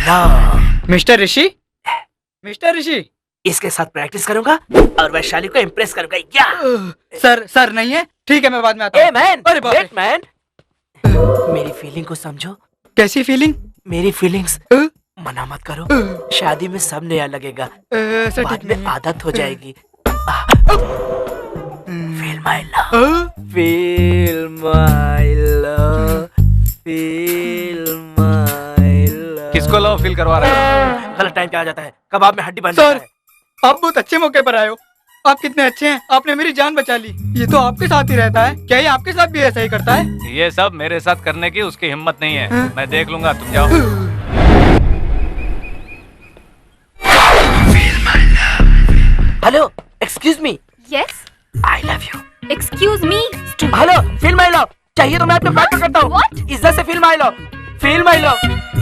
Love. Mister ऋषि, mister ऋषि, इसके साथ practice करूंगा और वैशाली को इम्प्रेस करूंगा। या सर नहीं है, ठीक है मैं बाद में आता ए हूँ। मैन, अरे बाप रे। वेट मैन, मेरी फीलिंग को समझो। कैसी फीलिंग? मेरी फीलिंग्स मना मत करो, शादी में सब नया लगेगा, सर बाद ठीक में नहीं आदत हो जाएगी। फील माय लव, है। Feel my love, feel my love. किसको लव फील करवा रहे हो? गलत टाइम पे आ जाता है, कबाब में हड्डी बन जाता सर है। आप बहुत अच्छे मौके पर आए हो। आप कितने अच्छे हैं, आपने मेरी जान बचा ली। ये तो आपके साथ ही रहता है, क्या ये आपके साथ भी ऐसा ही करता है? ये सब मेरे साथ करने की उसकी हिम्मत नहीं है। मैं देख लूंगा, तुम जाओ। Hello, excuse me, yes, I love you. Excuse me. Hello, feel my love चाहिए तो मैं अपने पैर पकड़ता हूँ। What? इज्जत से feel my love, feel my love,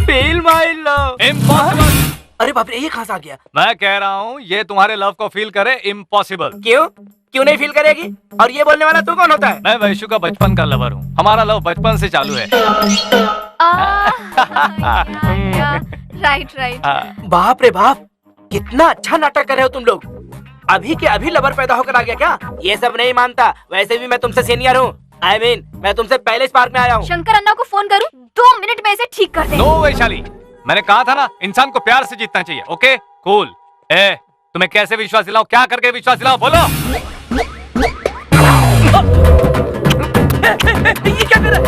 feel my love. Impossible. अरे बाप रे, ये कहाँ से आ गया? मैं कह रहा हूँ ये तुम्हारे लव को फील करे, इम्पॉसिबल। क्यों क्यों नहीं फील करेगी? और ये बोलने वाला तू कौन होता है? मैं वैशु का बचपन का लवर हूँ। हमारा लव बचपन से चालू है। राइट। हाँ। बाप रे बाप, कितना अच्छा नाटक कर रहे हो तुम लोग। अभी के अभी लवर पैदा होकर आ गया क्या? ये सब नहीं मानता, वैसे भी मैं तुमसे सीनियर हूँ। I mean, मैं तुमसे पहले इस पार्क में आया हूँ। शंकर अन्ना को फोन करूं? 2 मिनट में इसे ठीक कर दे। नो वैशाली, मैंने कहा था ना, इंसान को प्यार से जीतना चाहिए। Okay cool. ए, तुम्हें कैसे विश्वास दिलाऊं, क्या करके विश्वास दिलाऊं, बोलो। ये क्या कर रहा है?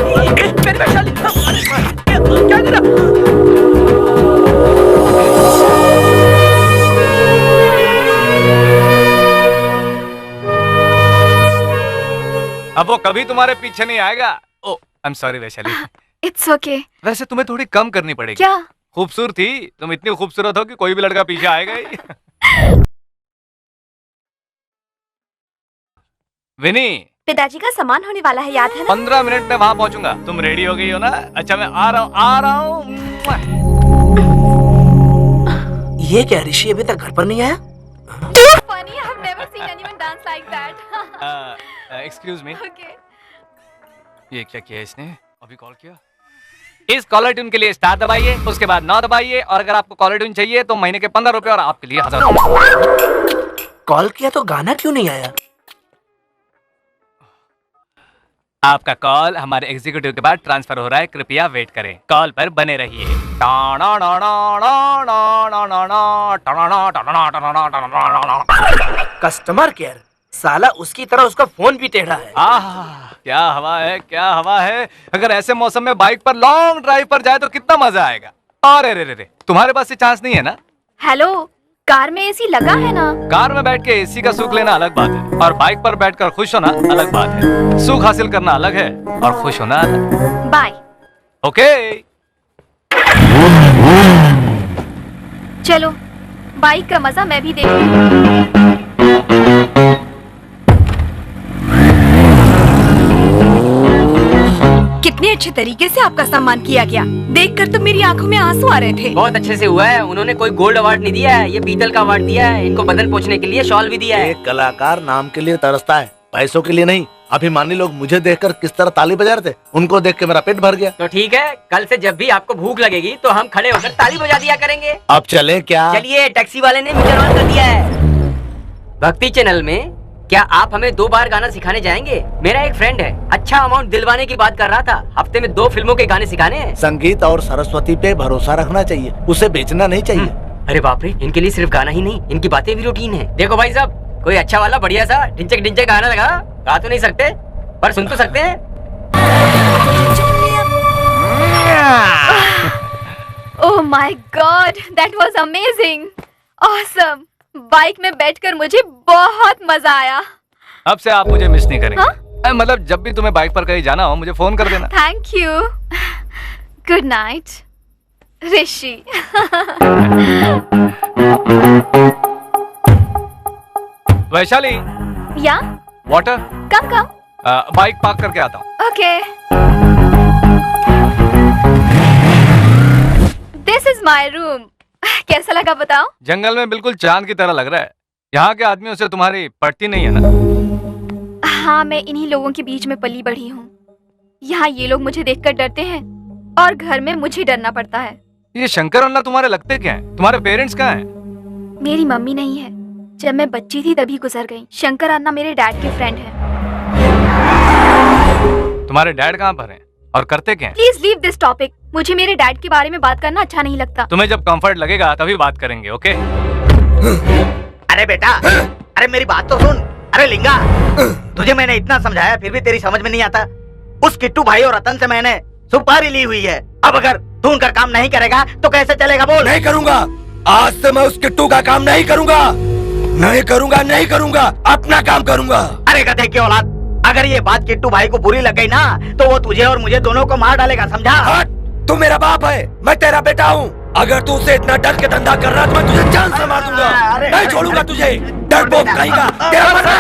मेरी वैशाली, क्या कर रहा है? अब वो कभी तुम्हारे पीछे नहीं आएगा। Oh, I am sorry Vaishali. It's okay. वैसे तुम्हें थोड़ी कम करनी पड़ेगी। क्या? खूबसूरती, तुम इतनी खूबसूरत हो कि कोई भी लड़का पीछे आएगा ही। विनी, पिताजी का सामान होने वाला है, याद है ना? 15 मिनट में वहां पहुंचूंगा। तुम रेडी हो गई हो ना? अच्छा मैं आ रहा हूँ। ये क्या, ऋषि अभी तक घर पर नहीं आया? Funny, I have never seen anyone dance like that. Excuse me, Okay. ये क्या किया इसने? अभी कॉल किया। इस कॉलर ट्यून के लिए स्टार दबाइए, उसके बाद 9 दबाइए, और अगर आपको कॉलर ट्यून चाहिए तो महीने के 15 रुपए और आपके लिए 1000 रुपए। कॉल किया तो गाना क्यों नहीं आया? आपका कॉल हमारे एग्जीक्यूटिव के बाद ट्रांसफर हो रहा है, कृपया वेट करें। कॉल पर बने रहिए। कस्टमर केयर, साला उसकी तरह उसका फोन भी टेढ़ा है। आह, क्या हवा है, क्या हवा है। अगर ऐसे मौसम में बाइक पर लॉन्ग ड्राइव पर जाए तो कितना मजा आएगा। अरे रे रे रे, तुम्हारे पास ये चांस नहीं है ना? हेलो, कार में एसी लगा है ना? कार में बैठ के एसी का सुख लेना अलग बात है, और बाइक पर बैठकर खुश होना अलग बात है। सुख हासिल करना अलग है और खुश होना अलग। बाय। ओके। चलो, बाइक का मजा मैं भी देखूं। कितने अच्छे तरीके से आपका सम्मान किया गया, देखकर तो मेरी आंखों में आंसू आ रहे थे। बहुत अच्छे से हुआ है। उन्होंने कोई गोल्ड अवार्ड नहीं दिया है, ये पीतल का अवार्ड दिया है। इनको बदन पोंछने के लिए शॉल भी दिया है। एक कलाकार नाम के लिए तरसता है, पैसों के लिए नहीं। अभिमानी लोग मुझे देखकर किस तरह ताली बजा रहे थे, उनको देख के मेरा पेट भर गया। तो ठीक है, कल से जब भी आपको भूख लगेगी तो हम खड़े होकर ताली बजा दिया करेंगे। अब चले क्या? चलिए, टैक्सी वाले ने मीटर ऑन कर दिया है। भक्ति चैनल में क्या आप हमें 2 बार गाना सिखाने जाएंगे? मेरा एक फ्रेंड है, अच्छा अमाउंट दिलवाने की बात कर रहा था। हफ्ते में 2 फिल्मों के गाने सिखाने हैं। संगीत और सरस्वती पे भरोसा रखना चाहिए, उसे बेचना नहीं चाहिए। अरे बाप रे, इनके लिए सिर्फ गाना ही नहीं, इनकी बातें भी रूटीन है। देखो भाई साहब, कोई अच्छा वाला बढ़िया सा ढिंचक ढिंचक गाना लगा। गा तो नहीं सकते पर सुन तो सकते हैं। Oh my God, that was amazing, awesome. Bike में बैठकर मुझे बहुत मजा आया। अब से आप मुझे मिस नहीं करेंगे। मतलब जब भी तुम्हें बाइक पर कहीं जाना हो मुझे फोन कर देना। Thank you. गुड नाइट ऋषि। वैशाली, या वाटर। कम कम। बाइक पार्क करके आता हूँ। Okay. This is my room. कैसा लगा बताओ? जंगल में बिल्कुल चांद की तरह लग रहा है। यहाँ के आदमियों से तुम्हारी पटती नहीं है ना? हाँ, मैं इन्हीं लोगों के बीच में पली बढ़ी हूँ। यहाँ ये लोग मुझे देखकर डरते हैं और घर में मुझे डरना पड़ता है। ये शंकर अन्ना तुम्हारे लगते क्या हैं? तुम्हारे पेरेंट्स कहाँ हैं? मेरी मम्मी नहीं है, जब मैं बच्ची थी तभी गुजर गई। शंकर अन्ना मेरे डैड के फ्रेंड हैं। तुम्हारे डैड कहाँ पर हैं और करते क्या हैं? Please leave this topic. मुझे मेरे डैड के बारे में बात करना अच्छा नहीं लगता। तुम्हें जब कंफर्ट लगेगा तभी बात करेंगे, ओके? अरे बेटा, अरे मेरी बात तो सुन। अरे लिंगा, तुझे मैंने इतना समझाया फिर भी तेरी समझ में नहीं आता। उस किट्टू भाई और रतन से मैंने सुपारी ली हुई है। अब अगर तू उनका काम नहीं करेगा तो कैसे चलेगा बोल? नहीं करूंगा, आज से मैं उस किट्टू का काम नहीं करूंगा, नहीं करूंगा, नहीं करूंगा, अपना काम करूंगा। अरे गधे की औलाद, अगर ये बात किट्टू भाई को बुरी लग गई ना तो वो तुझे और मुझे दोनों को मार डालेगा, समझा? हट, तू मेरा बाप है, मैं तेरा बेटा हूँ। अगर तू उसे इतना डर के धंधा कर रहा तो मैं तुझे जान से मार दूंगा। नहीं छोड़ूंगा तुझे, डरपोक कहीं का। तेरा मरना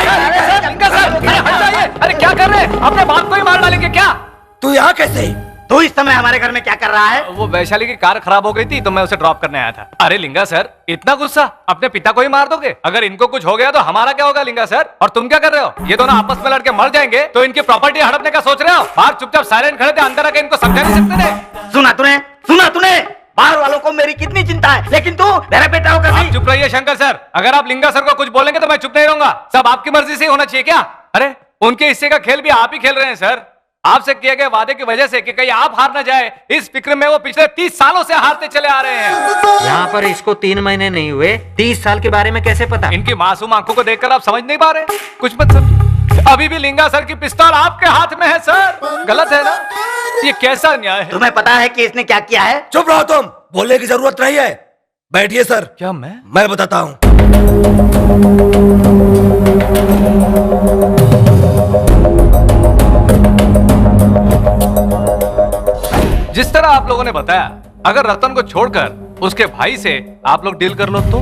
अरे क्या कर रहे हैं? अपने बाप को ही मार डालेंगे क्या? तू यहाँ कैसे? तू इस समय हमारे घर में क्या कर रहा है? वो वैशाली की कार खराब हो गई थी तो मैं उसे ड्रॉप करने आया था। अरे लिंगा सर, इतना गुस्सा? अपने पिता को ही मार दोगे? अगर इनको कुछ हो गया तो हमारा क्या होगा लिंगा सर? और तुम क्या कर रहे हो? ये दोनों आपस में लड़के मर जाएंगे तो इनकी प्रॉपर्टी हड़पने का सोच रहे हो? बाहर चुपचाप साइलेंट खड़े थे, अंदर आके इनको समझा नहीं सकते थे? सुना तूने? बाहर वालों को मेरी कितनी चिंता है, लेकिन तू मेरा बेटा होकर आप चुप रहिए शंकर सर। अगर आप लिंगा सर को कुछ बोलेंगे तो मैं चुप नहीं रहूंगा। सब आपकी मर्जी से ही होना चाहिए क्या? अरे उनके हिस्से का खेल भी आप ही खेल रहे हैं सर। आपसे किए गए वादे की वजह से कि कहीं आप हार ना जाए, इस फिक्र में वो पिछले 30 सालों से हारते चले आ रहे हैं। यहाँ पर इसको 3 महीने नहीं हुए, 30 साल के बारे में कैसे पता? इनकी मासूम आंखों को देखकर आप समझ नहीं पा रहे? कुछ मत समझ। अभी भी लिंगा सर की पिस्तौल आपके हाथ में है सर। गलत है ना? ये कैसा न्याय है? तुम्हें पता है कि इसने क्या किया है? चुप रहो तुम, बोलने की जरूरत नहीं है। बैठिए सर। क्या? मैं बताता हूँ। जिस तरह आप लोगों ने बताया, अगर रतन को छोड़कर उसके भाई से आप लोग डील कर लो तो?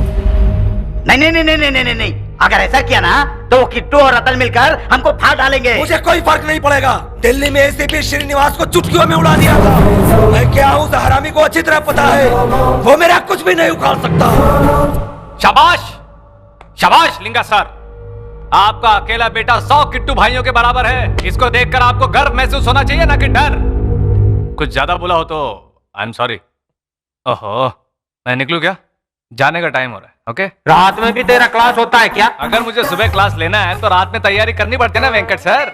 नहीं। अगर ऐसा किया ना तो वो किट्टू और रतन मिलकर हमको फाड़ डालेंगे। मुझे कोई फर्क नहीं पड़ेगा। दिल्ली में एसीपी श्रीनिवास को चुटकियों में उड़ा दिया था। मैं क्या हूँ हरामी को अच्छी तरह पता है। वो मेरा कुछ भी नहीं उखाड़ सकता। शाबाश, शाबाश लिंगा सर। आपका अकेला बेटा 100 किट्टू भाइयों के बराबर है। इसको देखकर आपको गर्व महसूस होना चाहिए ना कि डर। कुछ ज्यादा बोला हो तो आई एम सॉरी। ओहो, मैं निकलूं क्या? जाने का टाइम हो रहा है। ओके? रात में भी तेरा क्लास होता है क्या? अगर मुझे सुबह क्लास लेना है तो रात में तैयारी करनी पड़ती है ना वेंकट सर।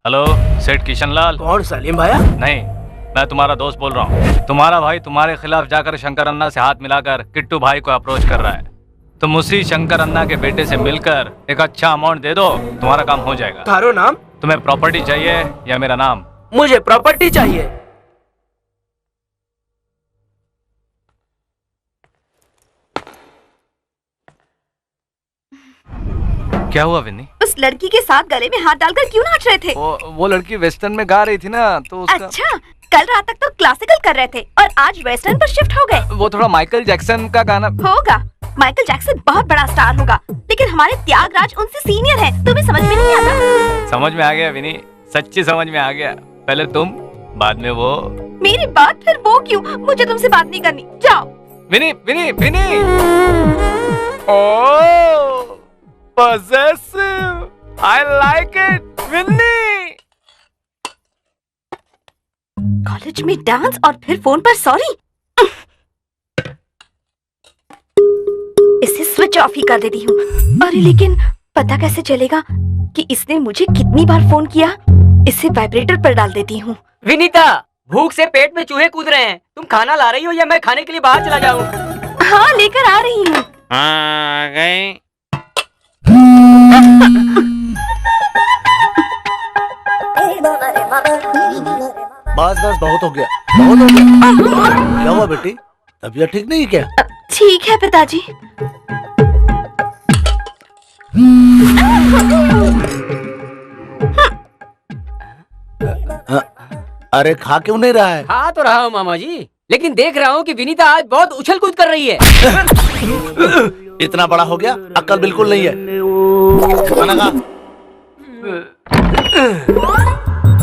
हेलो, सेठ किशन लाल। कौन? सलीम भाया? नहीं, मैं तुम्हारा दोस्त बोल रहा हूँ। तुम्हारा भाई तुम्हारे खिलाफ जाकर शंकर अन्ना से हाथ मिलाकर किट्टू भाई को अप्रोच कर रहा है। तुम उसी शंकर अन्ना के बेटे से मिलकर एक अच्छा अमाउंट दे दो, तुम्हारा काम हो जाएगा। थारो नाम? तुम्हें प्रॉपर्टी चाहिए या मेरा नाम? मुझे प्रॉपर्टी चाहिए। क्या हुआ विन्नी? उस लड़की के साथ गले में हाथ डालकर क्यों नाच रहे थे? वो लड़की वेस्टर्न में गा रही थी ना तो उसका... अच्छा, कल रात तक तो क्लासिकल कर रहे थे और आज वेस्टर्न पर शिफ्ट हो गए। वो थोड़ा माइकल जैक्सन का गाना होगा। माइकल जैक्सन बहुत बड़ा स्टार होगा, लेकिन हमारे त्यागराज उनसे सीनियर है। तुम्हें समझ में नहीं आता? समझ में आ गया विनी, सच्ची समझ में आ गया। पहले तुम, बाद में वो। मेरी बात फिर वो क्यों? मुझे तुमसे बात नहीं करनी, जाओ। Winnie Winnie Winnie. Oh, possessive, I like it, Winnie. College में डांस और फिर फोन पर सॉरी। इसे स्विच ऑफ ही कर देती हूँ। अरे लेकिन पता कैसे चलेगा कि इसने मुझे कितनी बार फोन किया? इसे वाइब्रेटर पर डाल देती हूँ। विनीता, भूख से पेट में चूहे कूद रहे हैं। तुम खाना ला रही हो या मैं खाने के लिए बाहर चला जाऊँ? हाँ, लेकर आ रही हूँ। आ गई। बस बस, बहुत हो गया, बहुत हो गया। क्या हुआ बेटी, तबीयत ठीक नहीं है क्या? ठीक है पिताजी। अरे खा क्यों नहीं रहा है? खा तो रहा हूँ मामा जी, लेकिन देख रहा हूँ कि विनीता आज बहुत उछल कूद कर रही है। इतना बड़ा हो गया, अक्ल बिल्कुल नहीं है। खाना खा।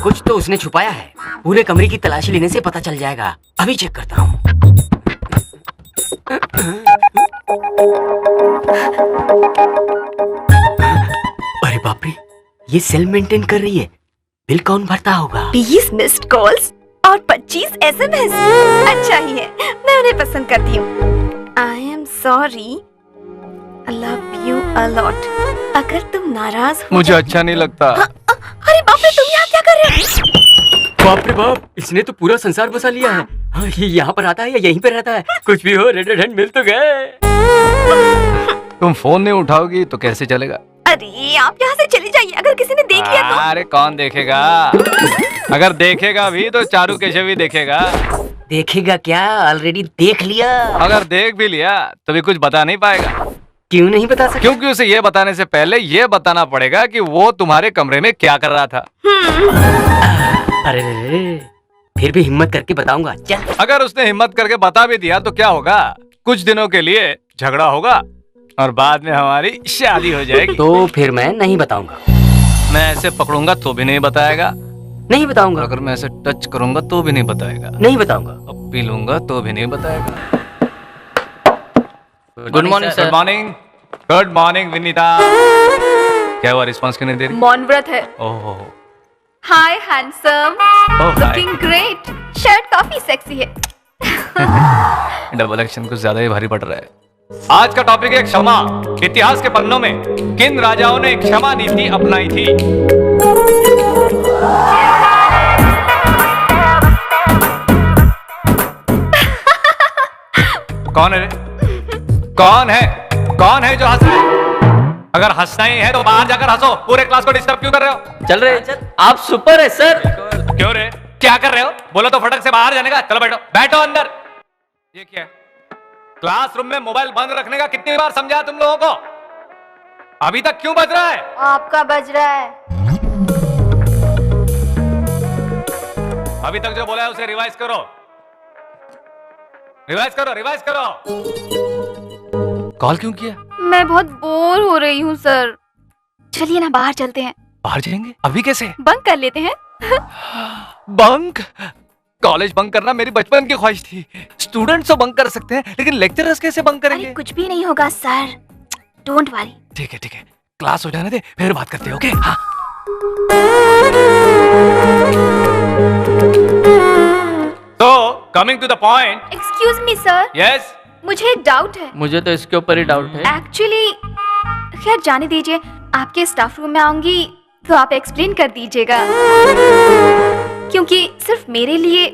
कुछ तो उसने छुपाया है। पूरे कमरे की तलाशी लेने से पता चल जाएगा। अभी चेक करता हूँ। अरे बाप रे, ये सेल मेंटेन कर रही है। बिल कौन भरता होगा? 20 मिस्ड कॉल्स, और 25 SMS। अच्छा ही है, मैं उन्हें पसंद करती हूँ। आई am sorry, I love you a lot. अगर तुम नाराज हो मुझे अच्छा नहीं लगता। अरे बाप रे, तुम यहाँ क्या कर रहे हो? बाप रे बाप, इसने तो पूरा संसार बसा लिया है। हाँ, ये यहाँ पर आता है या यहीं पर रहता है? कुछ भी हो, रेड हैंड मिल तो गए। तुम फोन नहीं उठाओगी तो कैसे चलेगा? अरे आप यहाँ से चले जाइए, अगर किसी ने देख लिया तो। अरे कौन देखेगा? अगर देखेगा भी तो चारू केशव भी देखेगा। देखेगा क्या? ऑलरेडी देख लिया। अगर देख भी लिया तो भी कुछ बता नहीं पाएगा। क्यों नहीं बता सकते? क्योंकि उसे ये बताने से पहले ये बताना पड़ेगा कि वो तुम्हारे कमरे में क्या कर रहा था। अरे रे, फिर भी हिम्मत करके बताऊंगा। चल। अगर उसने हिम्मत करके बता भी दिया तो क्या होगा? कुछ दिनों के लिए झगड़ा होगा और बाद में हमारी शादी हो जाएगी। तो फिर मैं नहीं बताऊंगा। मैं ऐसे पकड़ूंगा तो भी नहीं बताएगा। नहीं बताऊंगा। अगर मैं ऐसे टच करूंगा तो भी नहीं बताएगा। नहीं बताऊंगा। अब पी लूंगा तो भी नहीं बताएगा। Good morning sir. Good morning. Good morning Vinita. क्या हुआ, रिस्पॉन्स क्यों नहीं दे रही? मौन व्रत है। ओहो। Hi handsome, hi. Looking great. Shirt काफी सेक्सी है। डबल एक्शन कुछ ज्यादा ही भारी पड़ रहा है। आज का टॉपिक है क्षमा। इतिहास के पन्नों में किन राजाओं ने क्षमा नीति अपनाई थी? कौन है रे? कौन है? कौन है जो हंस रहा है? अगर हंसना ही है तो बाहर जाकर हंसो। पूरे क्लास को डिस्टर्ब क्यों कर रहे हो? चल रहे, आप सुपर है सर। क्यों रे? क्या कर रहे हो? बोलो तो फटक से बाहर जाने का। चलो बैठो, बैठो अंदर। ये क्या है? क्लासरूम में मोबाइल बंद रखने का कितनी बार समझाया तुम लोगों को? अभी तक क्यों बज रहा है? आपका बज रहा है। अभी तक जो बोला है उसे रिवाइज करो। रिवाइज करो, रिवाइज करो। कॉल क्यों किया? मैं बहुत बोर हो रही हूँ सर। चलिए ना बाहर चलते हैं। बाहर जाएंगे? अभी कैसे? बंक कर लेते हैं। बंक? कॉलेज बंक करना मेरी बचपन की ख्वाहिश थी। स्टूडेंट्स तो बंक कर सकते हैं, लेकिन लेक्चरर्स कैसे बंक करेंगे? अरे कुछ भी नहीं होगा सर, डोंट वरी। ठीक है ठीक है, क्लास हो जाने दे फिर बात करते हैं। ओके? हाँ। तो coming to the point. Excuse me sir, yes. मुझे एक डाउट है। मुझे तो इसके ऊपर ही डाउट है। एक्चुअली खैर जाने दीजिए, आपके स्टाफ रूम में आऊंगी तो आप एक्सप्लेन कर दीजिएगा, क्योंकि सिर्फ मेरे लिए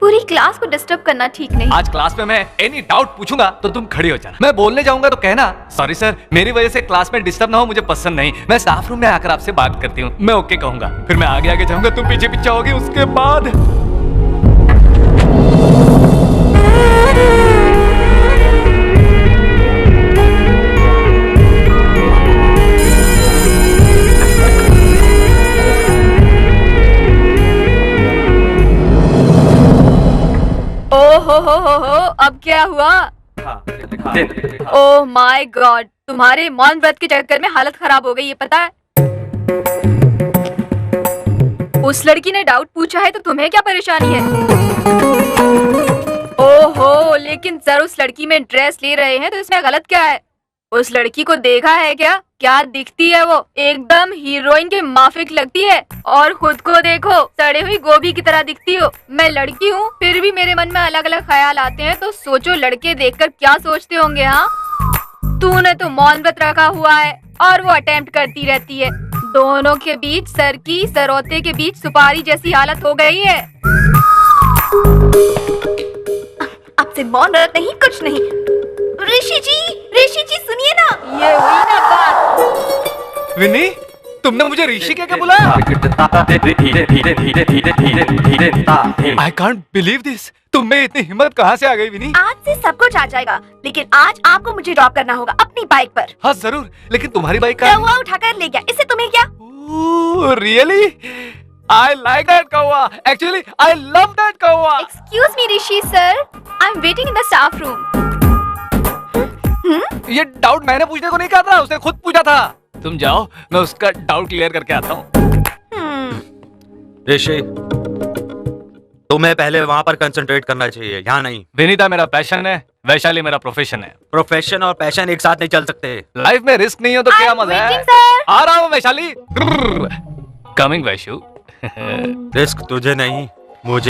पूरी क्लास को डिस्टर्ब करना ठीक नहीं। आज क्लास में मैं एनी डाउट पूछूंगा तो तुम खड़ी हो जाना। मैं बोलने जाऊंगा तो कहना सॉरी सर, मेरी वजह से क्लास में डिस्टर्ब ना हो, मुझे पसंद नहीं। मैं स्टाफ रूम में आकर आपसे बात करती हूँ। मैं ओके कहूंगा, फिर मैं आगे आगे जाऊंगा, तुम पीछे पीछे होगी। उसके बाद हो, अब क्या हुआ? ओह माय गॉड, तुम्हारे मौन व्रत के चक्कर में हालत खराब हो गई है, पता है? उस लड़की ने डाउट पूछा है तो तुम्हें क्या परेशानी है? ओहो, लेकिन सर उस लड़की में ड्रेस ले रहे हैं तो इसमें गलत क्या है? उस लड़की को देखा है क्या? क्या दिखती है वो? एकदम हीरोइन के माफिक लगती है। और खुद को देखो, सड़ी हुई गोभी की तरह दिखती हो। मैं लड़की हूँ फिर भी मेरे मन में अलग अलग ख्याल आते हैं, तो सोचो लड़के देखकर क्या सोचते होंगे। हाँ, तूने तो मौन व्रत रखा हुआ है और वो अटेम्प्ट करती रहती है। दोनों के बीच सर की सरोते के बीच सुपारी जैसी हालत हो गई है। अब से मौन व्रत नहीं, कुछ नहीं। ऋषि जी सुनिए ना। ये हुई ना बात। विनी, तुमने मुझे ऋषि क्या क्या बुलाया? I can't believe this. तुम में इतनी हिम्मत कहाँ से आ गई विनी? आज से सब कुछ आ जाएगा, लेकिन आज आपको मुझे ड्रॉप करना होगा अपनी बाइक पर। हाँ जरूर, लेकिन तुम्हारी बाइक का कौवा उठाकर ले गया, इससे तुम्हें क्या? रियली? I like that कौवा. Actually, I love that कौवा. Excuse me, Rishi sir. I'm waiting in the staff room. ये डाउट मैंने पूछने को नहीं कहा था, उसने खुद पूछा था। तुम जाओ, मैं उसका डाउट क्लियर करके आता हूँ। ऋषि, तुम्हें पहले वहाँ पर कंसंट्रेट करना चाहिए, यहाँ नहीं। विनीता मेरा पैशन है, वैशाली मेरा प्रोफेशन है। प्रोफेशन और पैशन एक साथ नहीं चल सकते। लाइफ में रिस्क नहीं हो तो क्या I'm मजा है? waiting, sir. आ रहा हूँ वैशाली। कमिंग वैशु। रिस्क तुझे नहीं, मुझे।